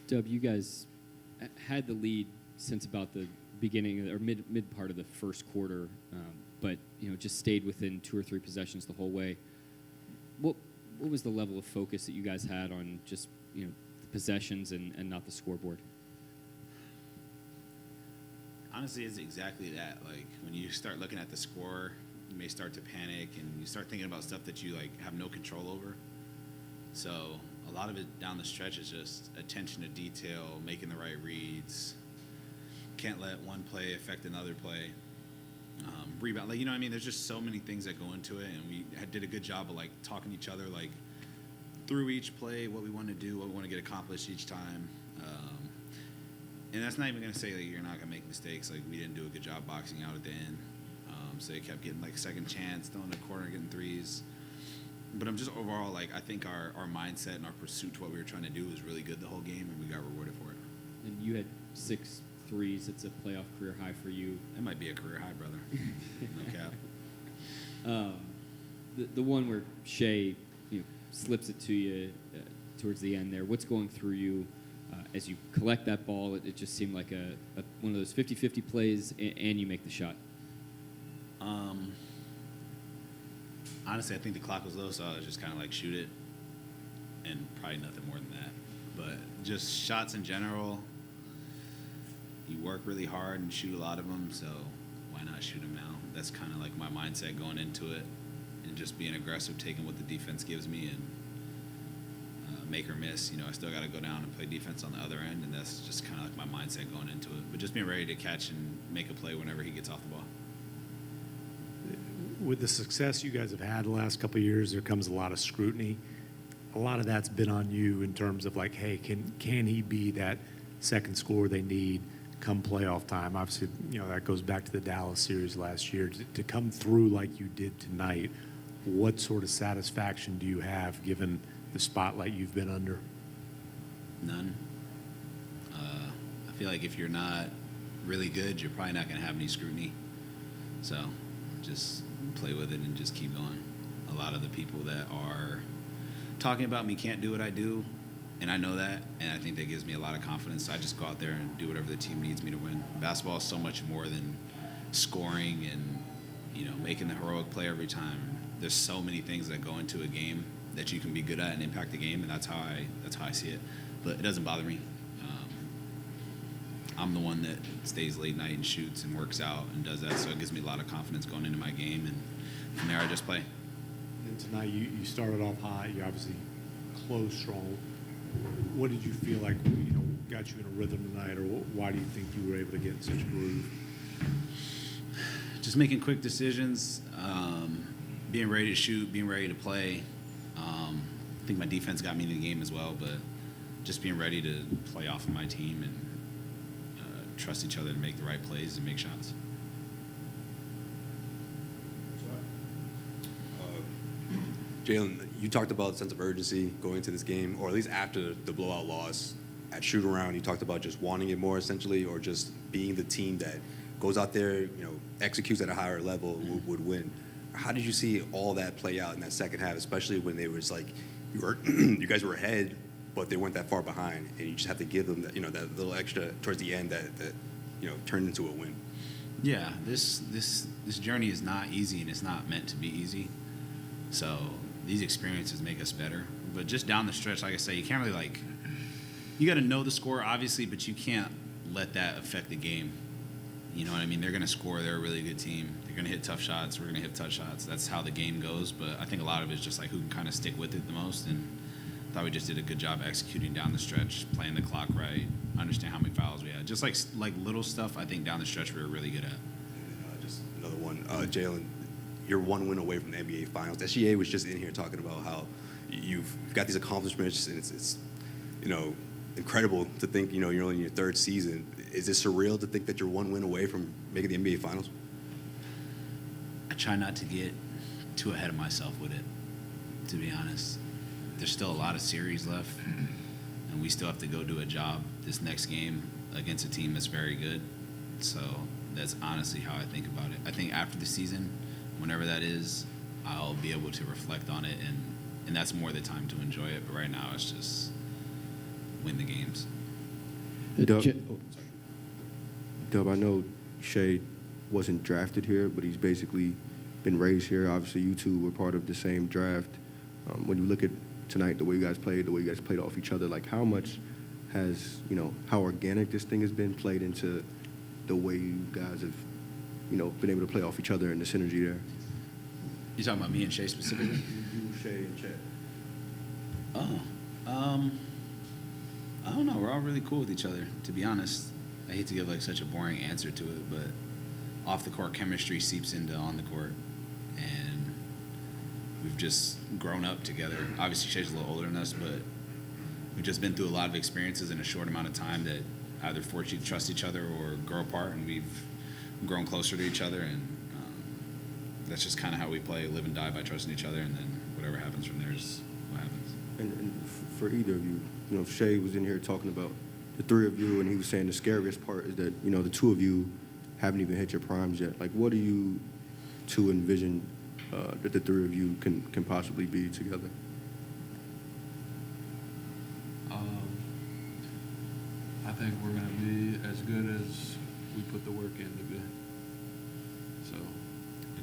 Dub, you guys had the lead since about the beginning or mid part of the first quarter, but just stayed within 2 or 3 possessions the whole way. What was the level of focus that you guys had on just the possessions and not the scoreboard? Honestly, it's exactly that. Like when you start looking at the score, you may start to panic and you start thinking about stuff that you have no control over. So a lot of it down the stretch is just attention to detail, making the right reads. Can't let one play affect another play. Rebound, there's just so many things that go into it, and we did a good job of talking to each other through each play, what we want to do, what we want to get accomplished each time. And that's not even going to say you're not going to make mistakes. We didn't do a good job boxing out at the end. So they kept getting second chance, throwing the corner, getting threes. But I'm just overall, I think our mindset and our pursuit to what we were trying to do was really good the whole game, and we got rewarded for it. And you had 6 threes. It's a playoff career high for you. That might be a career high, brother. No cap. The one where Shea slips it to you towards the end there. What's going through you as you collect that ball? It just seemed like one of those 50-50 plays, and you make the shot. Honestly, I think the clock was low, so I was just kind of shoot it, and probably nothing more than that. But just shots in general, you work really hard and shoot a lot of them, so why not shoot them now? That's kind of my mindset going into it, and just being aggressive, taking what the defense gives me, and make or miss. I still got to go down and play defense on the other end, and that's just kind of my mindset going into it. But just being ready to catch and make a play whenever he gets off the ball. With the success you guys have had the last couple of years, there comes a lot of scrutiny. A lot of that's been on you in terms of hey, can he be that second scorer they need come playoff time? Obviously, that goes back to the Dallas series last year. To come through like you did tonight, what sort of satisfaction do you have given the spotlight you've been under? None. I feel if you're not really good, you're probably not going to have any scrutiny. So just play with it and just keep going. A lot of the people that are talking about me can't do what I do, and I know that, and I think that gives me a lot of confidence. I just go out there and do whatever the team needs me to win. Basketball is so much more than scoring and making the heroic play every time. There's so many things that go into a game that you can be good at and impact the game, and that's how I see it. But it doesn't bother me. I'm the one that stays late night and shoots and works out and does that, so it gives me a lot of confidence going into my game, and from there I just play. And tonight you started off hot. You obviously closed strong. What did you feel got you in a rhythm tonight, or why do you think you were able to get in such a groove? Just making quick decisions, being ready to shoot, being ready to play. I think my defense got me in the game as well, but just being ready to play off of my team and trust each other to make the right plays and make shots. Jalen, you talked about a sense of urgency going into this game, or at least after the blowout loss. At shoot-around, you talked about just wanting it more, essentially, or just being the team that goes out there, executes at a higher level, would win. How did you see all that play out in that second half, especially when they was you guys were ahead, but they weren't that far behind, and you just have to give them that, that little extra towards the end that turned into a win. Yeah, this journey is not easy, and it's not meant to be easy. So these experiences make us better. But just down the stretch, like I say, you can't really you got to know the score, obviously, but you can't let that affect the game. You know what I mean? They're going to score. They're a really good team. They're going to hit tough shots. We're going to hit tough shots. That's how the game goes. But I think a lot of it is just who can kind of stick with it the most. And I thought we just did a good job executing down the stretch, playing the clock right, understand how many fouls we had. Just like little stuff, I think down the stretch we were really good at. Just another one. Jalen, you're one win away from the NBA Finals. SGA was just in here talking about how you've got these accomplishments, and it's incredible to think, you're only in your 3rd season. Is it surreal to think that you're one win away from making the NBA Finals? I try not to get too ahead of myself with it, to be honest. There's still a lot of series left, and we still have to go do a job this next game against a team that's very good. So that's honestly how I think about it. I think after the season, whenever that is, I'll be able to reflect on it, and that's more the time to enjoy it. But right now, it's just win the games. Dub, Chet- Dub, I know Shea wasn't drafted here, but he's basically been raised here. Obviously, you two were part of the same draft. When you look at tonight, the way you guys played, the way you guys played off each other, like how much has, how organic this thing has been played into the way you guys have, been able to play off each other and the synergy there? You talking about me and Shay specifically? You, Shea, and Chet. Oh, I don't know. We're all really cool with each other, to be honest. I hate to give like such a boring answer to it, but off the court chemistry seeps into on the court, and we've just grown up together. Obviously, Shay's a little older than us, but we've just been through a lot of experiences in a short amount of time that either force you to trust each other or grow apart, and we've grown closer to each other, and that's just kind of how we play, live and die by trusting each other, and then whatever happens from there is what happens. And for either of you, Shea was in here talking about the three of you, and he was saying the scariest part is that, the two of you haven't even hit your primes yet. Like, what do you two envision that the three of you can possibly be together? I think we're going to be as good as we put the work in to be. So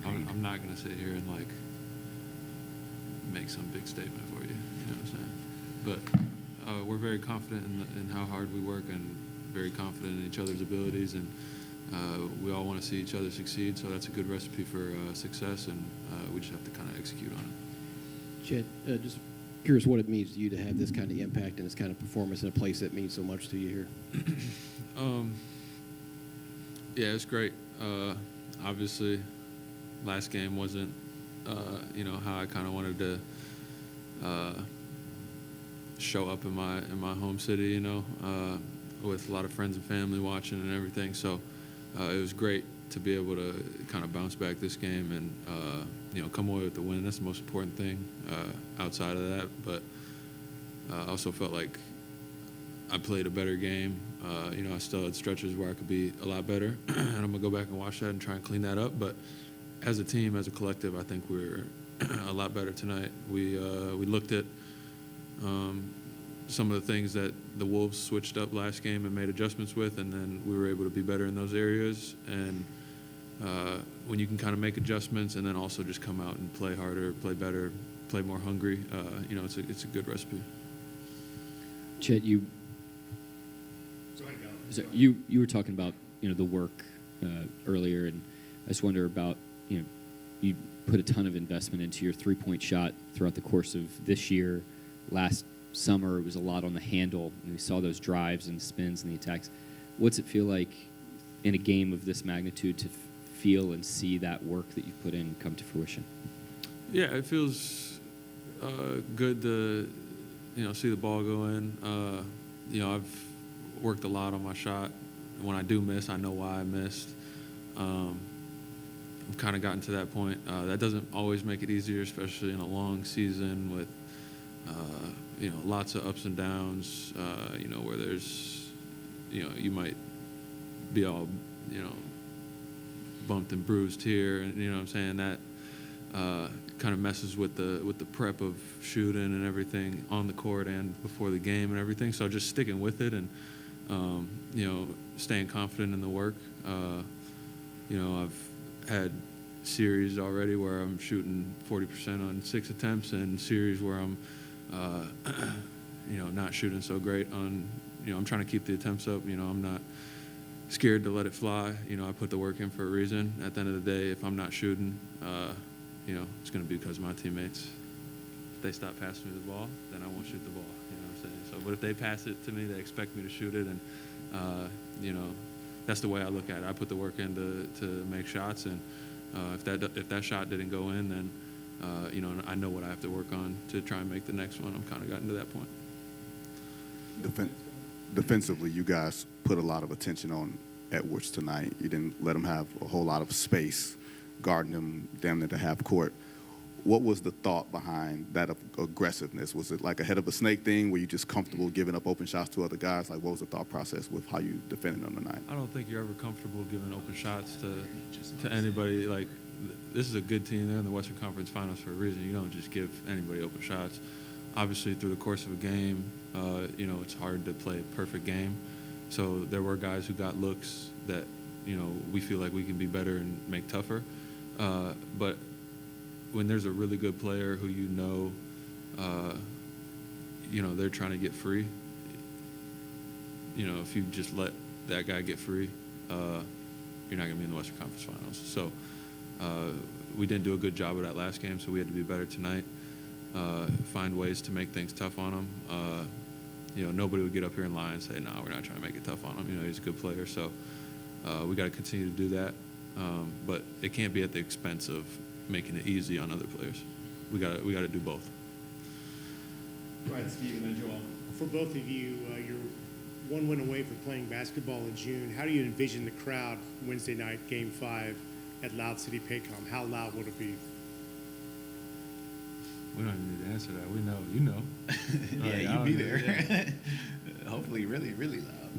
I'm not going to sit here and like make some big statement for you. You know what I'm saying? But we're very confident in how hard we work and very confident in each other's abilities, and we all want to see each other succeed. So that's a good recipe for success, and we just have to kind of execute on it. Chet, just curious what it means to you to have this kind of impact and this kind of performance in a place that means so much to you here. Yeah, it's great. Obviously, last game wasn't, how I kind of wanted to show up in my home city, with a lot of friends and family watching and everything. So it was great to be able to kind of bounce back this game and, come away with the win. That's the most important thing outside of that. But I also felt like I played a better game. I still had stretches where I could be a lot better, and I'm going to go back and watch that and try and clean that up. But as a team, as a collective, I think we're a lot better tonight. We looked at some of the things that the Wolves switched up last game and made adjustments with, and then we were able to be better in those areas. And when you can kind of make adjustments and then also just come out and play harder, play better, play more hungry, it's a good recipe. Chet, you were talking about the work earlier, and I just wonder about you put a ton of investment into your three-point shot throughout the course of this year. Last summer it was a lot on the handle, and we saw those drives and spins and the attacks. What's it feel like in a game of this magnitude to feel and see that work that you put in come to fruition? Yeah, it feels good to see the ball go in. I've worked a lot on my shot. When I do miss, I know why I missed. I've kind of gotten to that point. That doesn't always make it easier, especially in a long season with lots of ups and downs. Where there's you might be all bumped and bruised here, and what I'm saying, that kind of messes with the prep of shooting and everything on the court and before the game and everything. So just sticking with it and staying confident in the work. I've had series already where I'm shooting 40% on 6 attempts, and series where I'm not shooting so great on. I'm trying to keep the attempts up. I'm not scared to let it fly. I put the work in for a reason. At the end of the day, if I'm not shooting, it's going to be because of my teammates. If they stop passing me the ball, then I won't shoot the ball. You know what I'm saying? So, but if they pass it to me, they expect me to shoot it, and that's the way I look at it. I put the work in to make shots, and if that shot didn't go in, then I know what I have to work on to try and make the next one. I'm kind of gotten to that point. Defensively, you guys put a lot of attention on Edwards tonight. You didn't let him have a whole lot of space, guarding him damn near to half court. What was the thought behind that aggressiveness? Was it like a head of a snake thing? Were you just comfortable giving up open shots to other guys? Like, what was the thought process with how you defended him tonight? I don't think you're ever comfortable giving open shots to anybody. Like, this is a good team. They're in the Western Conference Finals for a reason. You don't just give anybody open shots. Obviously, through the course of a game, it's hard to play a perfect game. So there were guys who got looks that, we feel like we can be better and make tougher. But when there's a really good player who they're trying to get free, if you just let that guy get free, you're not going to be in the Western Conference Finals. So we didn't do a good job of that last game, so we had to be better tonight, find ways to make things tough on him. Nobody would get up here and lie and say, no, we're not trying to make it tough on him. He's a good player, so we got to continue to do that. But it can't be at the expense of making it easy on other players. We got to do both. Right, Steve, and then Joel. For both of you, you're one win away from playing basketball in June. How do you envision the crowd Wednesday night, Game 5 at Loud City Paycom? How loud will it be? We don't even need to answer that. We know. You know. Yeah, you'll be there. Hopefully really, really loud.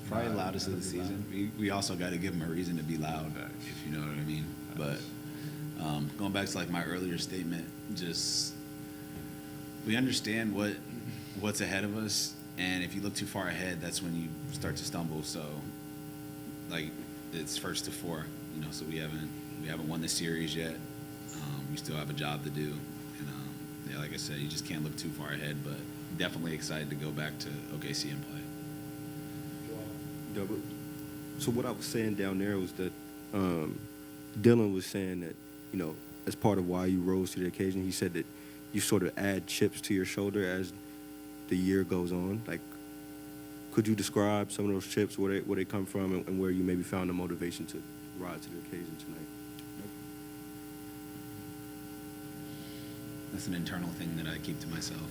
Probably loudest of the season. We also got to give them a reason to be loud, if you know what I mean. But going back to like my earlier statement, just we understand what's ahead of us, and if you look too far ahead, that's when you start to stumble. So like it's 1st to 4, so we haven't won the series yet. We still have a job to do, and like I said, you just can't look too far ahead. But definitely excited to go back to OKC and play. So what I was saying down there was that Dylan was saying that, as part of why you rose to the occasion, he said that you sort of add chips to your shoulder as the year goes on. Like, could you describe some of those chips, where they come from, and where you maybe found the motivation to rise to the occasion tonight? That's an internal thing that I keep to myself,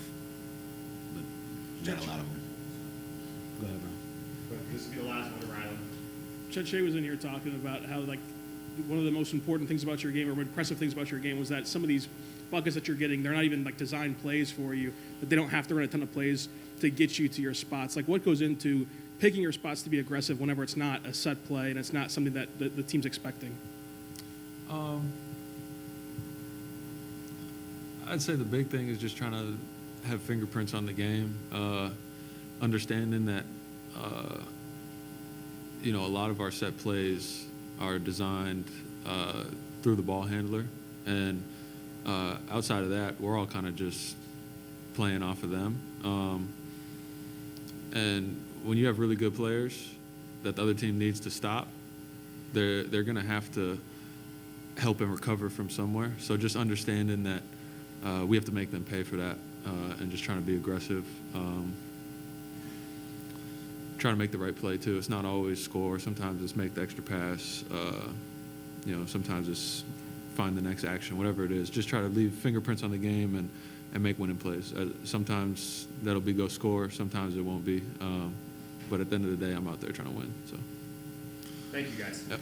but got a lot of them. Go ahead, bro. This will be the last one, Rylan. Chet Shea was in here talking about how, like, one of the most important things about your game, or impressive things about your game, was that some of these buckets that you're getting, they're not even like designed plays for you, that they don't have to run a ton of plays to get you to your spots. Like, what goes into picking your spots to be aggressive whenever it's not a set play and it's not something that the team's expecting? I'd say the big thing is just trying to have fingerprints on the game, understanding that a lot of our set plays are designed through the ball handler, and outside of that, we're all kind of just playing off of them. And when you have really good players that the other team needs to stop, they're going to have to help and recover from somewhere. So just understanding that we have to make them pay for that, and just trying to be aggressive. Trying to make the right play too. It's not always score. Sometimes it's make the extra pass. Sometimes it's find the next action. Whatever it is, just try to leave fingerprints on the game and make winning plays. Sometimes that'll be go score. Sometimes it won't be. But at the end of the day, I'm out there trying to win. So. Thank you, guys. Yep.